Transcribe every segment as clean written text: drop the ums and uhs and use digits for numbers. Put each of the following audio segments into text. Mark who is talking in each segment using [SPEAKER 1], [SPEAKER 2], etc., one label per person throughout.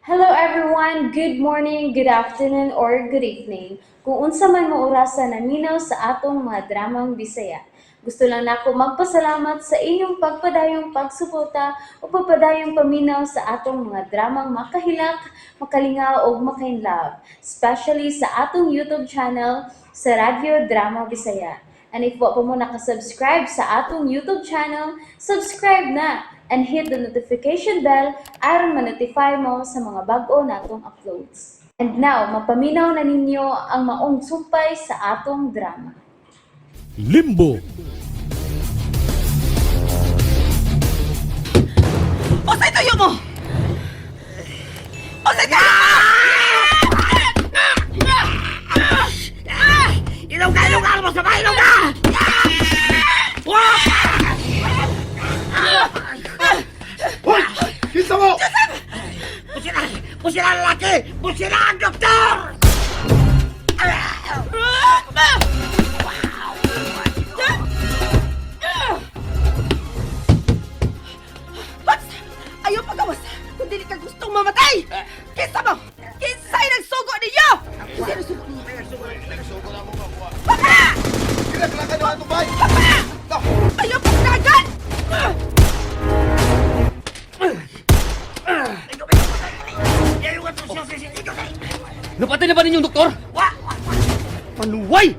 [SPEAKER 1] Hello everyone, good morning, good afternoon, or good evening. Kung unsa man mo orasan naminaw sa atong mga dramang Bisaya. Gusto lang nako magpasalamat sa inyong pagpadayong pagsuporta o pagpadayong paminaw sa atong mga dramang makahilak, makalingaw o makainlove, especially sa atong YouTube channel sa Radyo Drama Bisaya. And if wa pa mo nakasubscribe sa atong YouTube channel, subscribe na and hit the notification bell aron ma-notify mo sa mga bag-o natong uploads. And now, mapaminaw na ninyo ang maong sumpay sa atong drama.
[SPEAKER 2] Limbo.
[SPEAKER 3] Osay tayo mo! Osay tayo mo! Ilaw ka! Ilaw ka! Alam mo sa bahay! Ilaw ka!
[SPEAKER 2] Hoy! Kinsa mo!
[SPEAKER 3] Pusira! Pusira ang lalaki! Pusira ang doktor! Bats! Ayaw pagawas! Kung dili ka gustong mamatay! Kinsa mo! Kinsa'y nagsugo ninyo! Sino sugo ninyo?
[SPEAKER 2] Nagsugo na mo makuha.
[SPEAKER 3] Baka!
[SPEAKER 2] Kinakalakan naman itong bahay!
[SPEAKER 3] Baka! Ayaw pagdagan!
[SPEAKER 4] Napatay na ba ninyong doktor? Panuway!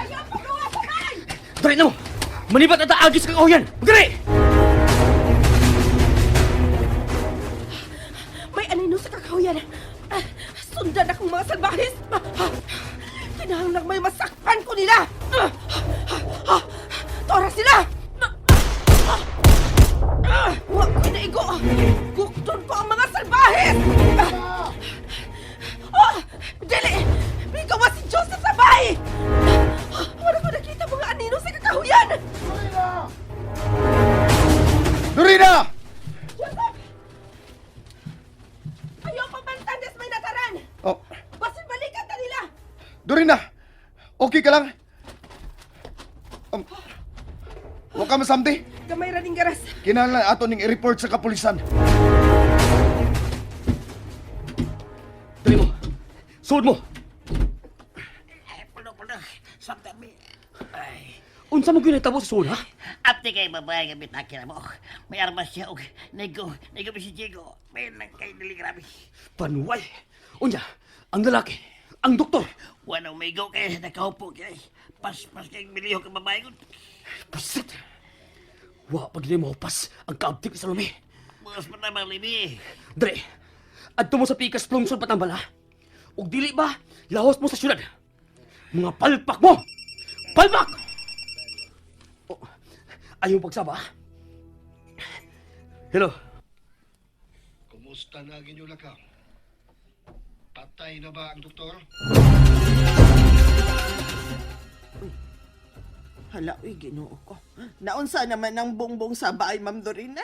[SPEAKER 3] Ayaw pagawas sa bahay!
[SPEAKER 4] Dali na mo! Manibat at aagis kang ahoyan! Magdali!
[SPEAKER 3] May anino sa kakahuyan. Sundan akong mga salbahis. Kinahanglang may masakpan ko nila. Tora sila! Huwag ko naigo. Gukton ko ang mga salbahis! Dili! May gawa si Joseph sa bahay! Wala ko nakita mga anino sa kakahuyan!
[SPEAKER 2] Dorina!
[SPEAKER 3] Joseph! Ayaw pamantandes may nataran!
[SPEAKER 2] Oh,
[SPEAKER 3] Basin balikan ka nila!
[SPEAKER 2] Dorina! Okay ka lang? Huwag ka masamdi.
[SPEAKER 3] Gamay ra ning garas.
[SPEAKER 2] Kinahanglan ato ning i-report sa kapulisan.
[SPEAKER 4] Dali mo! Suod mo!
[SPEAKER 3] Puno. Samtami.
[SPEAKER 4] Unsa mo ginitabo sa suod, ha?
[SPEAKER 5] Apte kay babae nga bitakira mo. May armas siya og nego si Diego. May nang kay dili grabe.
[SPEAKER 4] Panuway! Unya, ang lalaki, ang doktor.
[SPEAKER 5] Wala may go kay nakaupo kay. Pas kay miliho ka babae ko.
[SPEAKER 4] Pasit! Wa pag di mo pas ang kaabtik sa lumi.
[SPEAKER 5] Bukas pa naman libi.
[SPEAKER 4] Dre, adto mo sa pikas plungsod patambal, ha? Ug dili ba, lahos mo sa syudad. Mga palpak mo! Palpak! Oh, ayaw pagsaba, ha? Hello?
[SPEAKER 6] Kumusta na ginyo lakaw? Patay na ba ang doktor?
[SPEAKER 7] Hala, uy, ginoo ko. Naunsa naman ang bongbong sa bahay, Ma'am Dorina?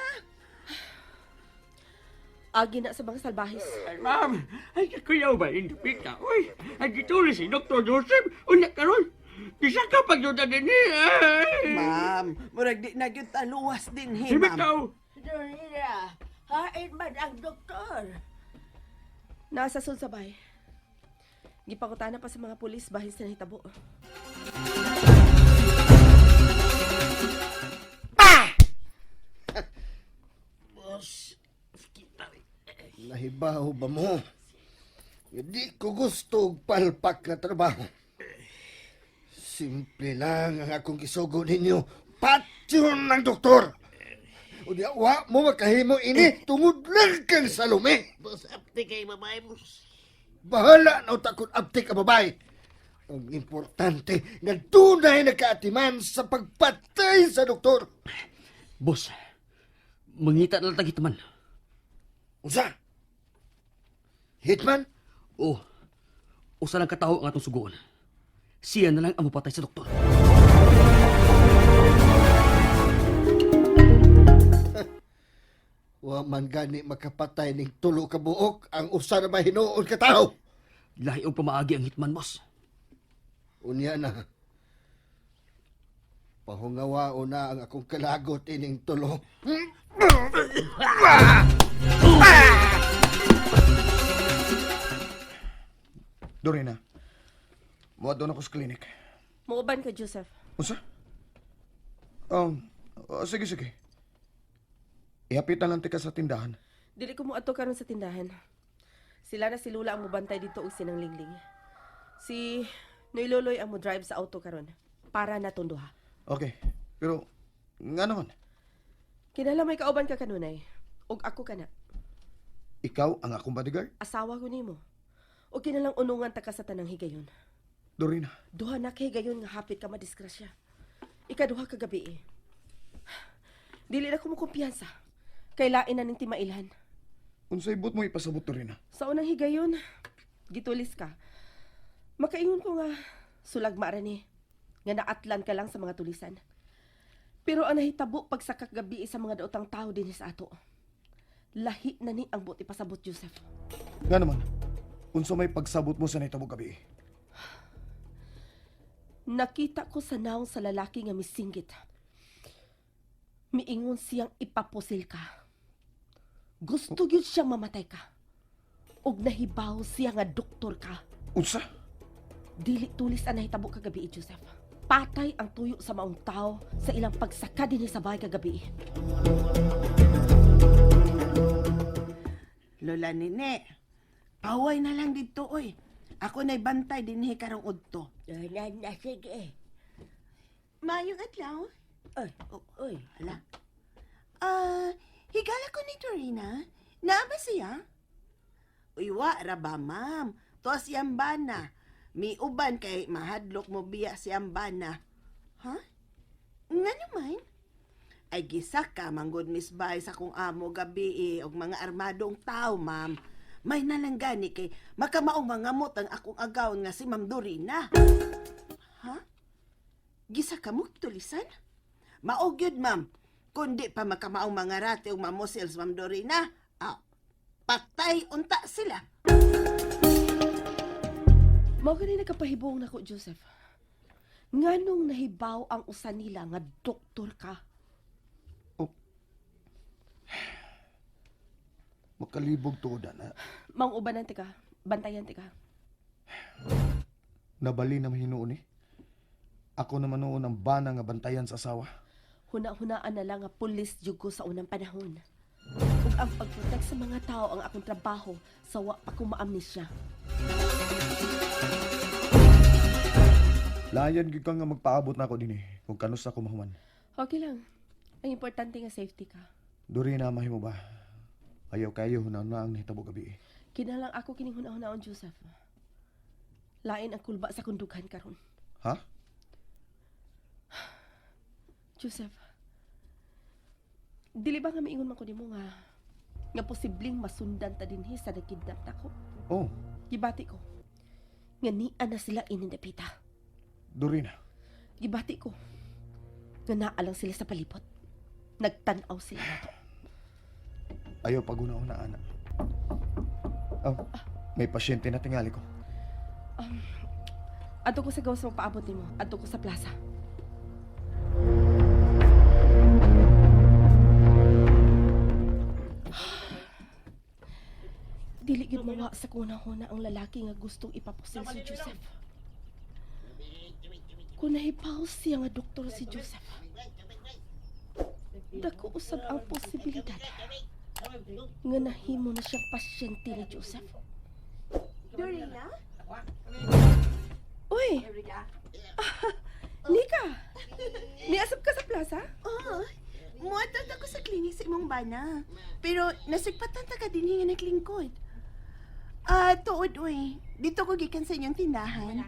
[SPEAKER 3] Agi na sa mga salbahis.
[SPEAKER 8] Ma'am, ay kuyaw ba hindi pita? Uy, ay gituloy si Dr. Joseph. Unya karon, isa ka pagduda din niya.
[SPEAKER 7] Ma'am, murag di na gyud taluwas din, he,
[SPEAKER 8] Si
[SPEAKER 7] ma'am.
[SPEAKER 8] Bitaw.
[SPEAKER 7] Dorina, hain man ang doktor.
[SPEAKER 3] Nasa sunsabay. Gipangutana pa sa mga pulis bahis na hitabo.
[SPEAKER 5] Boss, kita rin.
[SPEAKER 6] Nahibaw ba mo? Hindi ko gusto og palpak na trabaho. Simple lang ang akong gisugo ninyo. Patyon ng doktor! O di wa mo makahimo ini tungod lang kang salome.
[SPEAKER 5] Boss, apte kay babae boss.
[SPEAKER 6] Bahala na utakot abtik ka babae. Ang importante na tunay na kaatiman sa pagpatay sa doktor.
[SPEAKER 4] Boss, mangita na lang tagit man.
[SPEAKER 6] Usa? Hitman?
[SPEAKER 4] Oh, usa lang kataho ang atong suguon. Siya na lang ang mapatay sa doktor.
[SPEAKER 6] Wa man gani makapatay ning tulo ka buok ang usa na mahinuon ka tao.
[SPEAKER 4] Lahi og pamaagi ang hitman, boss.
[SPEAKER 6] Unya na. Pahungawao na ang akong kalagot ining tulo.
[SPEAKER 2] Dorina, muad doon ako sa klinik.
[SPEAKER 3] Muuban ka, Joseph.
[SPEAKER 2] Unsa? Sige, sige. Ihapitan lang tika sa tindahan.
[SPEAKER 3] Dili ko mo ato karon sa tindahan. Sila na si Lula ang mubantay dito og sinang Lingling. Si Noy Loloy ang mo drive sa auto karon para natunduha.
[SPEAKER 2] Okay, pero nga naman,
[SPEAKER 3] Kinala may kauban ka kanunay. Og ako kana.
[SPEAKER 2] ikaw ang akong bodyguard?
[SPEAKER 3] Asawa ko nimo. Og kinalang unungan ta ka sa tanang higayon.
[SPEAKER 2] Dorina,
[SPEAKER 3] Duha na kay higayon nga hapit ka madisgrasya. Ikaduha ka gabi eh. Dili na ko mo kumpiyansa. Kay lain na ning timailhan.
[SPEAKER 2] unsay but mo ipasabot, Dorina?
[SPEAKER 3] Sa unang higayon, gitulis ka. Makaingon ko nga, sulagma ra ni. Nga naatlan ka lang sa mga tulisan. Pero ang nahitabo pag sa kagabi sa mga daotang tao din sa ato. Lahi na ni ang buti pasabot, Joseph.
[SPEAKER 2] Nga naman, unsa may pagsabot mo sa nitabo gabi?
[SPEAKER 3] Nakita ko sa naong sa lalaki nga misinggit. Miingon siyang ipapusil ka. Gusto yun siyang mamatay ka. Og nahibaw siya nga doktor ka.
[SPEAKER 2] Unsa?
[SPEAKER 3] Dili tulis ang nahitabo kagabi, Joseph. Patay ang tuyo sa maong tao sa ilang pagsaka din sa bahay kagabi.
[SPEAKER 7] Lola Nene, paway na lang dito, oy. Ako na'y bantay din karong udto.
[SPEAKER 5] Sige.
[SPEAKER 7] Mayong adlaw?
[SPEAKER 5] Oy, oy.
[SPEAKER 7] Hala. Higala ko ni Dorina. Naaba siya? Uy, wa ra ba, ma'am? To siyang bana. Mi uban kay mahadlok mo biya siyang bana. Ha? Nga naman? Ay gisaka manggod Miss Bay sa kung amo gabi og mga armadong tao, ma'am. May nalanggani kay makamaong mangamot ang akong agawon nga si Ma'am Dorina. Ha? Gisa ka mo tulisan? Maogyod, ma'am. Kundi pa makamaong mga rate o mamosils, Ma'am Dorina, patay unta sila.
[SPEAKER 3] Mao gani nagkapahibong nako, Joseph. Nganong nahibaw ang usa nila nga doktor ka?
[SPEAKER 2] Makalibog tuoda na.
[SPEAKER 3] Mang ubanan ti ka, bantayan ti ka.
[SPEAKER 2] Nabali na mahinuon eh. Ako naman noon ang bana nga bantayan sa asawa.
[SPEAKER 3] Huna-hunaan na lang nga pulis jugo sa unang panahon. Ug ang pagprotek sa mga tao ang akong trabaho sa wa pa ko maamnesya.
[SPEAKER 2] Layan gid ka nga magpaabot na ako din eh. Kung kanus ako mahuman.
[SPEAKER 3] Okay lang. Ang importante nga safety ka.
[SPEAKER 2] Dorina, mahimo ba? Ayaw kayo na ang nahitabo gabi eh.
[SPEAKER 3] Kinalang ako kining huna-hunaon, Joseph. Lain ang kulba sa kundugan karon.
[SPEAKER 2] Ha?
[SPEAKER 3] Joseph, dili ba nga miingon man ko nimo nga posibleng masundan ta dinhi sa nagkidnap nako?
[SPEAKER 2] Oh,
[SPEAKER 3] Gibati ko. Nga niya na sila inindapita.
[SPEAKER 2] Dorina.
[SPEAKER 3] Gibati ko. Nga naalang sila sa palibot. Nagtanaw sila nato.
[SPEAKER 2] Ayaw pag-una-una, anak. Oh, may pasyente na tingali ko.
[SPEAKER 3] Adto ko sa gawas mo paabot nimo. Adto ko sa plaza. Dili gid mawa sa kuna-huna ang lalaki nga gustong ipapusil si Joseph. Kung nahipaw siya nga doktor si Joseph, dako usab ang posibilidad nga nahimo na siyang pasyente ni Joseph.
[SPEAKER 7] Dorina?
[SPEAKER 3] Uy! Nika! Niasap ka sa plaza?
[SPEAKER 7] Oo. Muatot ako sa klinik sa imong bana. Pero nasigpatan ta ka din nga naglingkod. Tuod, uy. Dito ko gikan sa inyong tindahan.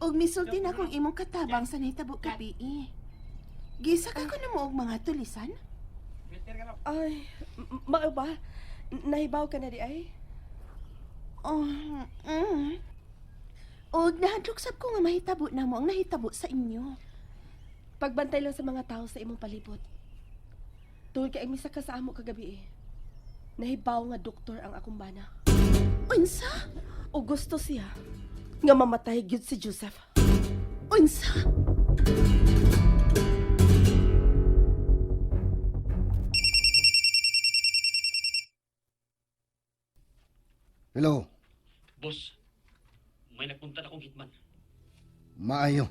[SPEAKER 7] Og misulti na kong imong katabang sa nahitabo kapi. Gisa ka ko na mo og mga tulisan?
[SPEAKER 3] Ay, mao ba? Nahibaw ka na di ay?
[SPEAKER 7] Og nahadluksab ko nga mahitabo na mo ang nahitabo sa inyo.
[SPEAKER 3] Pagbantay lang sa mga tao sa imong palibot. Tuwid ka misa ka sa amo kagabi eh. Nahibaw nga doktor ang akong bana.
[SPEAKER 7] Unsa?
[SPEAKER 3] O gusto siya nga mamatay gyud si Joseph.
[SPEAKER 7] Unsa?
[SPEAKER 2] Hello.
[SPEAKER 8] Boss,
[SPEAKER 4] may nagpunta na akong hitman.
[SPEAKER 6] Maayo.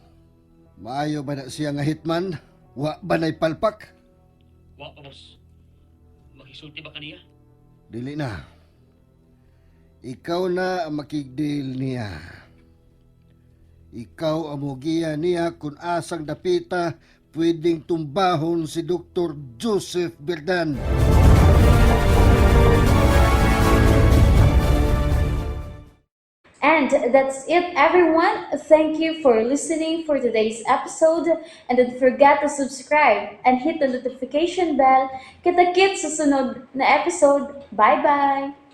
[SPEAKER 6] Maayo ba na siya nga hitman? Wa ba na'y palpak?
[SPEAKER 4] Wa pa, boss. Maghisulti ba kaniya?
[SPEAKER 6] Dili na. Ikaw na ang makigdil niya. Ikaw ang mugiya niya kung asang dapita pwedeng tumbahon si Dr. Joseph Berdan.
[SPEAKER 1] And that's it, everyone. Thank you for listening for today's episode. And don't forget to subscribe and hit the notification bell. Kita-kits sa sunod na episode. Bye-bye!